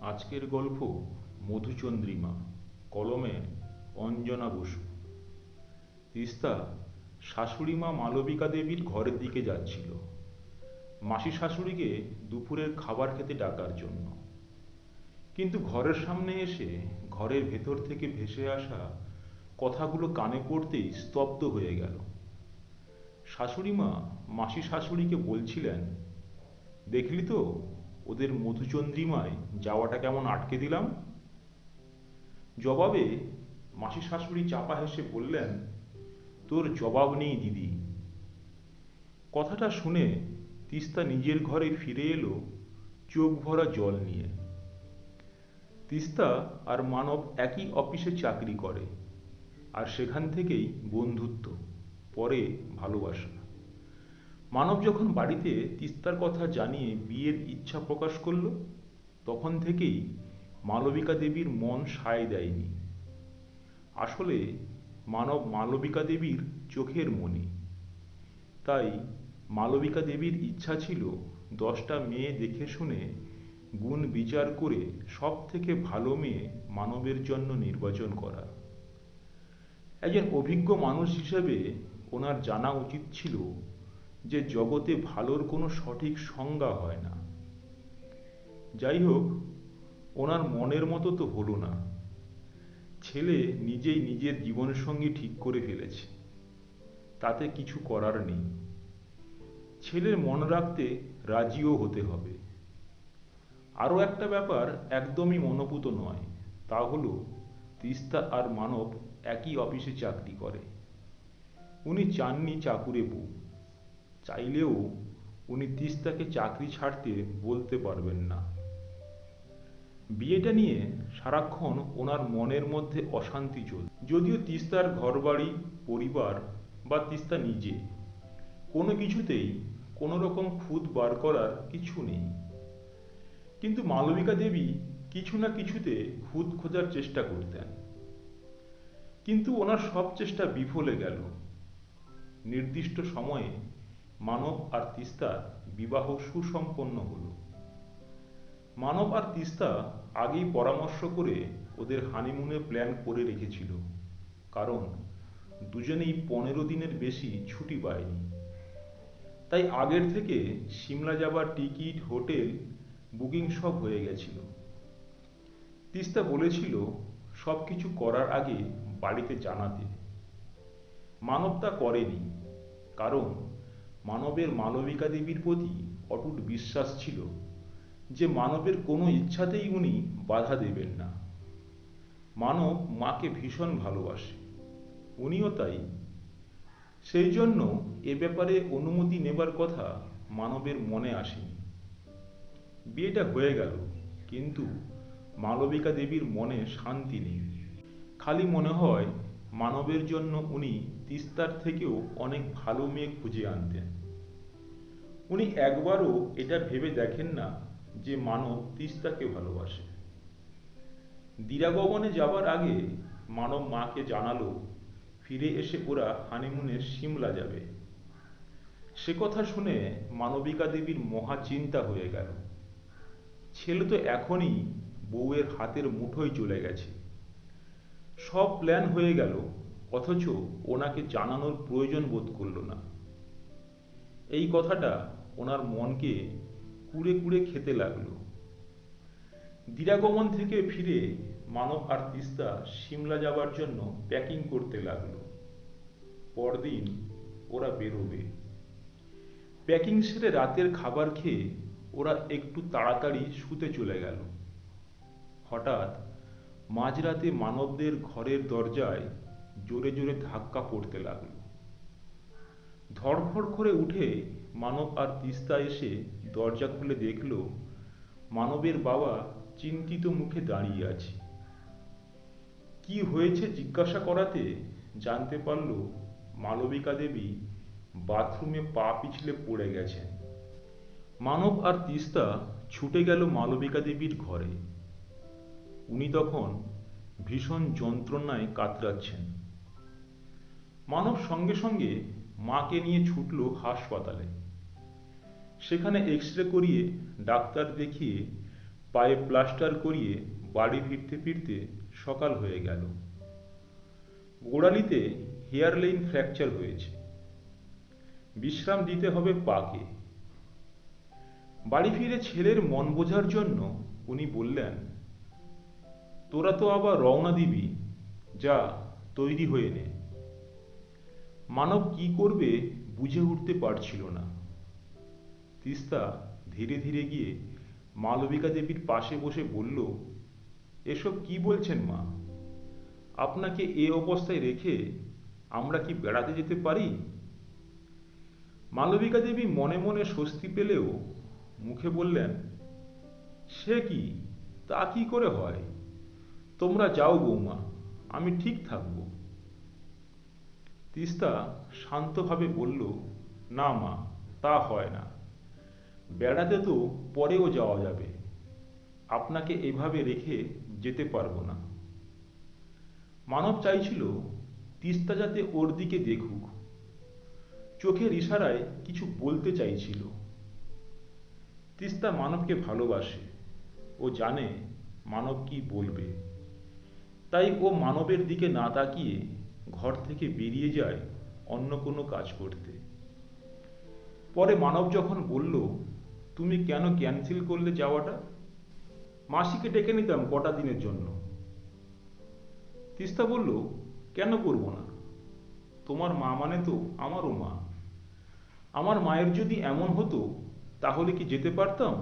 আজকের গল্প মধুচন্দ্রিমা, কলমে অঞ্জনা বসু। তিস্তা শাশুড়িমা মালবিকা দেবীর ঘরের দিকে যাচ্ছিল মাসি শাশুড়িকে দুপুরের খাবার খেতে ডাকার জন্য। কিন্তু ঘরের সামনে এসে ঘরের ভেতর থেকে ভেসে আসা কথাগুলো কানে পড়তেই স্তব্ধ হয়ে গেল। শাশুড়িমা মাসি শাশুড়িকে বলছিলেন, দেখলি তো ওদের মধুচন্দ্রিমায় যাওয়াটা কেমন আটকে দিলাম। জবাবে মাসি শাশুড়ি চাপা হেসে বললেন, তোর জবাব নেই দিদি। কথাটা শুনে তিস্তা নিজের ঘরে ফিরে এলো চোখ ভরা জল নিয়ে। তিস্তা আর মানব একই অফিসে চাকরি করে, আর সেখান থেকেই বন্ধুত্ব, পরে ভালোবাসা। মানব যখন বাড়িতে তিস্তার কথা জানিয়ে বিয়ের ইচ্ছা প্রকাশ করল, তখন থেকেই মালবিকা দেবীর মন সায় দেয়নি। আসলে মানব মালবিকা দেবীর চোখের মণি। তাই মালবিকা দেবীর ইচ্ছা ছিল 10টা মেয়ে দেখে শুনে গুণ বিচার করে সব থেকে ভালো মেয়ে মানবের জন্য নির্বাচন করা। একজন অভিজ্ঞ মানুষ হিসেবে ওনার জানা উচিত ছিল যে জগতে ভালোর কোনো সঠিক সংজ্ঞা হয় না। যাই হোক, ওনার মনের মতো তো হলো না। ছেলে নিজেই নিজের জীবনসঙ্গী ঠিক করে ফেলেছে, তাতে কিছু করার নেই। ছেলের মন রাখতে রাজিও হতে হবে। আরও একটা ব্যাপার একদমই মনোপুত নয়, তা হলো তিস্তা আর মানব একই অফিসে চাকরি করে। উনি চাননি চাকুরে বউ, চাইলেও উনি তিস্তাকে চাকরি ছাড়তে বলতে পারবেন না। বিয়েটা নিয়ে সারাক্ষণ ওনার মনের মধ্যে অশান্তি চলছে। যদিও তিস্তার ঘরবাড়ি, পরিবার বা তিস্তা নিজে কোনো কিছুতেই কোনো রকম খুঁত বার করার কিছু নেই, কিন্তু মালবিকা দেবী কিছু না কিছুতে খুঁত খোঁজার চেষ্টা করতেন। কিন্তু ওনার সব চেষ্টা বিফলে গেল। নির্দিষ্ট সময়ে মানব আর তিস্তার বিবাহ সুসম্পন্ন হলো। মানব আর তিস্তা আগেই পরামর্শ করে ওদের হানিমুনের প্ল্যান করে রেখেছিল, কারণ দুজনেই 15 দিনের বেশি ছুটি পায়নি। তাই আগের থেকে সিমলা যাবার টিকিট, হোটেল বুকিং সব হয়ে গেছিল। তিস্তা বলেছিল সব কিছু করার আগে বাড়িতে জানাতে। মানব তা করেনি, কারণ মানবের মালবিকা দেবীর প্রতি অটুট বিশ্বাস ছিল যে মানবের কোনো ইচ্ছাতেই উনি বাধা দেবেন না। মানব মাকে ভীষণ ভালোবাসে, উনিও তাই। সেই জন্য এ ব্যাপারে অনুমতি নেবার কথা মানবের মনে আসেনি। বিয়েটা হয়ে গেল, কিন্তু মালবিকা দেবীর মনে শান্তি নেই। খালি মনে হয় মানবের জন্য উনি তিস্তার থেকেও অনেক ভালো মেয়ে খুঁজে আনতেন। উনি একবারও এটা ভেবে দেখেন না যে মানব তিস্তাকে ভালোবাসে। দিরাগমনে যাবার আগে মানব মাকে জানালো ফিরে এসে ওরা হানিমুনে সিমলা যাবে। সে কথা শুনে মালবিকা দেবীর মহা চিন্তা হয়ে গেল। ছেলে তো এখনই বউয়ের হাতের মুঠোয় চলে গেছে। সব প্ল্যান হয়ে গেল, অথচ ওনাকে জানানোর প্রয়োজন বোধ করলো না। এই কথাটা ওনার মনকে কুড়ে কুড়ে খেতে লাগলো। দিরাগমন থেকে ফিরে মানব আর তিস্তা সিমলা যাবার জন্য প্যাকিং করতে লাগলো। পরদিন ওরা বেরোবে। প্যাকিং সেরে রাতের খাবার খেয়ে ওরা একটু তাড়াতাড়ি শুতে চলে গেল। হঠাৎ মাঝরাতে মানবদের ঘরের দরজায় জোরে জোরে ধাক্কা পড়তে লাগলো। ধড়ফড় করে উঠে মানব আর তিস্তা এসে দরজা খুলে দেখল মানবের বাবা চিন্তিত মুখে দাঁড়িয়ে আছে। কি হয়েছে জিজ্ঞাসা করাতে জানতে পারল মালবিকা দেবী বাথরুমে পা পিছলে পড়ে গেছেন। মানব আর তিস্তা ছুটে গেল মালবিকা দেবীর ঘরে। উনি তখন ভীষণ যন্ত্রণায় কাতরাচ্ছেন। মানব সঙ্গে সঙ্গে মাকে নিয়ে ছুটল হাসপাতালে। সেখানে এক্স রে করিয়ে ডাক্তার দেখিয়ে পায়ে প্লাস্টার করিয়ে বাড়ি ফিরতে ফিরতে সকাল হয়ে গেল। গোড়ালিতে হেয়ার লাইন ফ্র্যাকচার হয়েছে, বিশ্রাম দিতে হবে পাকে। বাড়ি ফিরে ছেলের মন বোঝার জন্য উনি বললেন, তোরা তো আবার রওনা দিবি, যা তৈরি হয়ে নে। মানব কি করবে বুঝে উঠতে পারছিল না। তিস্তা ধীরে ধীরে গিয়ে মালবিকা দেবীর পাশে বসে বলল, এসব কি বলছেন মা? আপনাকে এ অবস্থায় রেখে আমরা কি বেড়াতে যেতে পারি? মালবিকা দেবী মনে মনে স্বস্তি পেলেও মুখে বললেন, সে কি, তা কি করে হয়? তোমরা যাও বৌমা, আমি ঠিক থাকব। তিস্তা শান্তভাবে বলল, না মা, তা হয় না। বেড়াতে তো পরেও যাওয়া যাবে, আপনাকে এভাবে রেখে যেতে পারবো না। মানব চাইছিল তিস্তা যাতে ওর দিকে দেখুক, চোখের ইশারায় কিছু বলতে চাইছিল। তিস্তা মানবকে ভালোবাসে, ও জানে মানব কি বলবে, তাই ও মানবের দিকে না তাকিয়ে ঘর থেকে বেরিয়ে যায় অন্য কোনো কাজ করতে। পরে মানব যখন বলল, তুমি কেন ক্যান্সেল করলে যাওয়াটা? মাসিকে ডেকে নিতাম কটা দিনের জন্য। তিস্তা বলল, কেন করব না? তোমার মা মানে তো আমারও মা। আমার মায়ের যদি এমন হতো তাহলে কি যেতে পারতাম?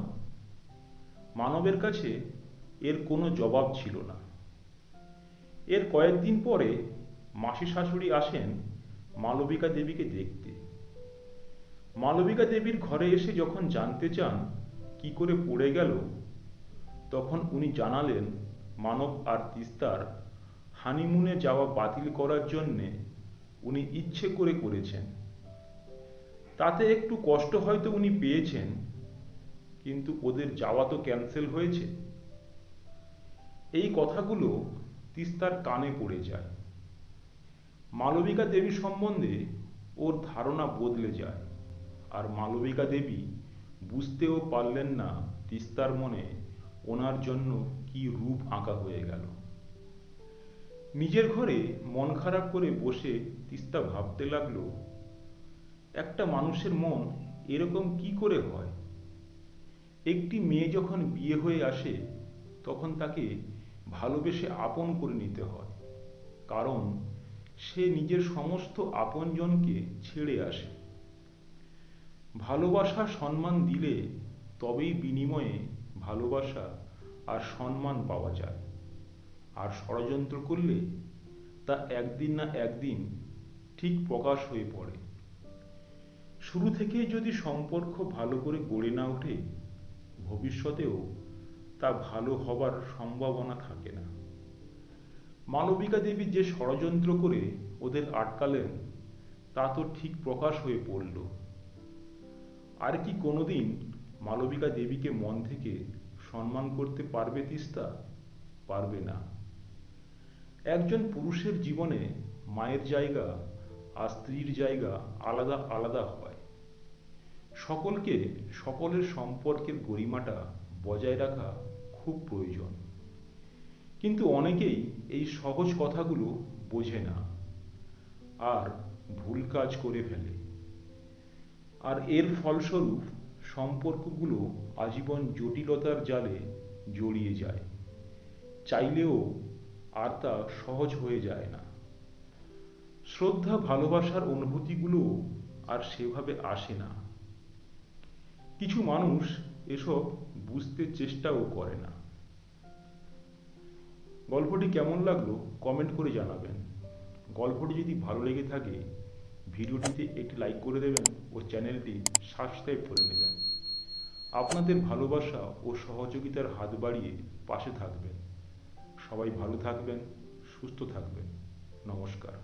মানবের কাছে এর কোনো জবাব ছিল না। এর কয়েকদিন পরে মাসি শাশুড়ি আসেন মালবিকা দেবীকে দেখতে। মালবিকা দেবীর ঘরে এসে যখন জানতে চান কি করে পড়ে গেল, তখন উনি জানালেন মানব আর তিস্তার হানিমুনে যাওয়া বাতিল করার জন্যে উনি ইচ্ছে করে করেছেন। তাতে একটু কষ্ট হয়তো উনি পেয়েছেন, কিন্তু ওদের যাওয়া তো ক্যান্সেল হয়েছে। এই কথাগুলো তিস্তার কানে পড়ে যায়। মালবিকা দেবী সম্বন্ধে ওর ধারণা বদলে যায়, আর মালবিকা দেবী বুঝতেও পারলেন না তিস্তার মনে ওনার জন্য কি রূপ আঁকা হয়ে গেল। নিজের ঘরে মন খারাপ করে বসে তিস্তা ভাবতে লাগলো, একটা মানুষের মন এরকম কি করে হয়? একটি মেয়ে যখন বিয়ে হয়ে আসে তখন তাকে ভালোবেসে আপন করে নিতে হয়, কারণ সে নিজের সমস্ত আপনজনকে ছেড়ে আসে। ভালোবাসা সম্মান দিলে তবেই বিনিময়ে ভালোবাসা আর সম্মান পাওয়া যায়, আর ষড়যন্ত্র করলে তা একদিন না একদিন ঠিক প্রকাশ হয়ে পড়ে। শুরু থেকেই যদি সম্পর্ক ভালো করে গড়ে না ওঠে, ভবিষ্যতেও তা ভালো হবার সম্ভাবনা থাকে না। মালবিকা দেবী যে ষড়যন্ত্র করে ওদের আটকালেন তা তো ঠিক প্রকাশ হয়ে পড়ল। আর কি কোনোদিন মালবিকা দেবীকে মন থেকে সম্মান করতে পারবে তিস্তা? পারবে না। একজন পুরুষের জীবনে মায়ের জায়গা আর স্ত্রীর জায়গা আলাদা আলাদা হয়। সকলকে সকলের সম্পর্কের গরিমাটা বজায় রাখা খুব প্রয়োজন, কিন্তু অনেকেই এই সহজ কথাগুলো বোঝে না আর ভুল কাজ করে ফেলে, আর এর ফলস্বরূপ সম্পর্কগুলো আজীবন জটিলতার জালে জড়িয়ে যায়। চাইলেও আর তা সহজ হয়ে যায় না। শ্রদ্ধা ভালোবাসার অনুভূতিগুলো আর সেভাবে আসে না। কিছু মানুষ এসব বুঝতে চেষ্টাও করে না। গল্পটি কেমন লাগলো কমেন্ট করে জানাবেন। গল্পটি যদি ভালো লেগে থাকে ভিডিওটিতে একটি লাইক করে দেবেন ও চ্যানেলটি সাবস্ক্রাইব করে নেবেন। আপনাদের ভালোবাসা ও সহযোগিতার হাত বাড়িয়ে পাশে থাকবেন। সবাই ভালো থাকবেন, সুস্থ থাকবেন। নমস্কার।